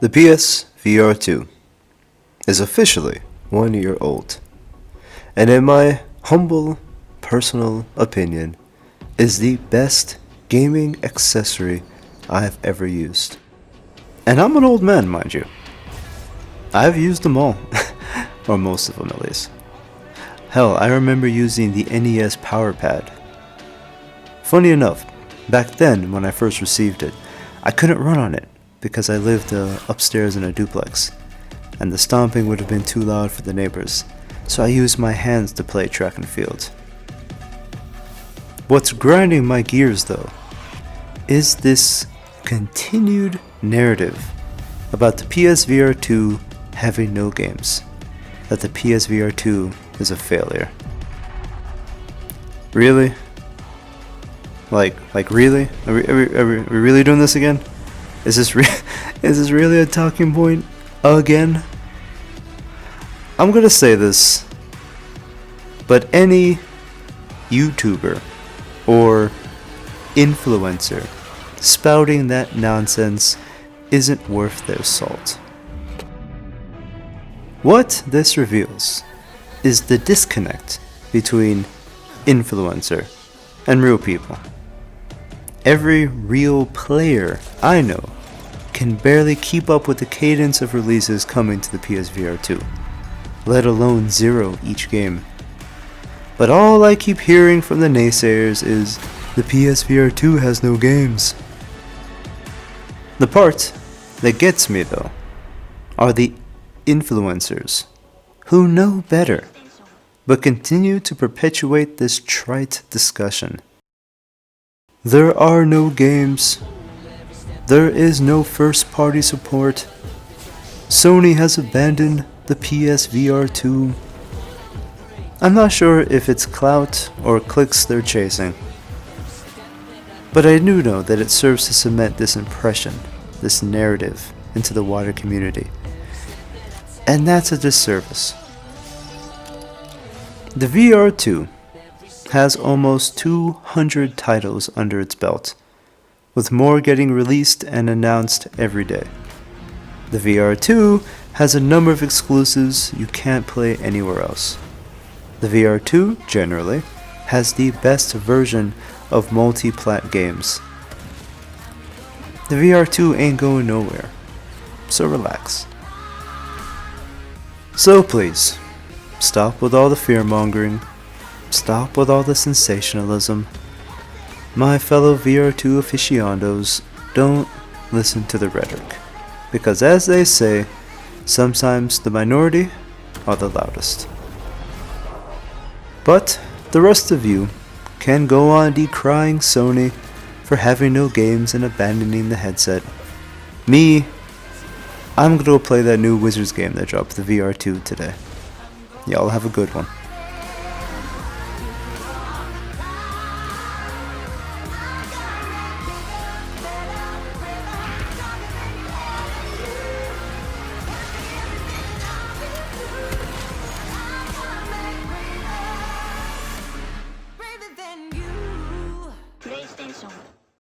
The PSVR 2 is officially 1 year old, and in my humble personal opinion, is the best gaming accessory I have ever used. And I'm an old man, mind you. I've used them all, or most of them at least. Hell, I remember using the NES Power Pad. Funny enough, back then when I first received it, I couldn't run on it because I lived upstairs in a duplex, and the stomping would have been too loud for the neighbors, so I used my hands to play track and field. What's grinding my gears though is this continued narrative about the PSVR 2 having no games, that the PSVR 2 is a failure. Really? Like really? Are we really doing this again? Is this really a talking point again? I'm gonna say this, but any YouTuber or influencer spouting that nonsense isn't worth their salt. What this reveals is the disconnect between influencer and real people. Every real player I know can barely keep up with the cadence of releases coming to the PSVR 2, let alone 0 each game. But all I keep hearing from the naysayers is, the PSVR 2 has no games. The part that gets me though are the influencers who know better but continue to perpetuate this trite discussion. There are no games. There is no first-party support. Sony has abandoned the PSVR 2. I'm not sure if it's clout or clicks they're chasing, but I do know that it serves to cement this impression, this narrative, into the wider community, and that's a disservice. The VR 2 has almost 200 titles under its belt, with more getting released and announced every day. The VR 2 has a number of exclusives you can't play anywhere else. The VR 2 generally has the best version of multi-plat games. The VR 2 ain't going nowhere, so relax. So please, stop with all the fear-mongering. Stop with all the sensationalism. My fellow VR2 aficionados, don't listen to the rhetoric, because as they say, sometimes the minority are the loudest. But the rest of you can go on decrying Sony for having no games and abandoning the headset. Me, I'm gonna go play that new Wizards game that dropped the VR2 today. Y'all have a good one.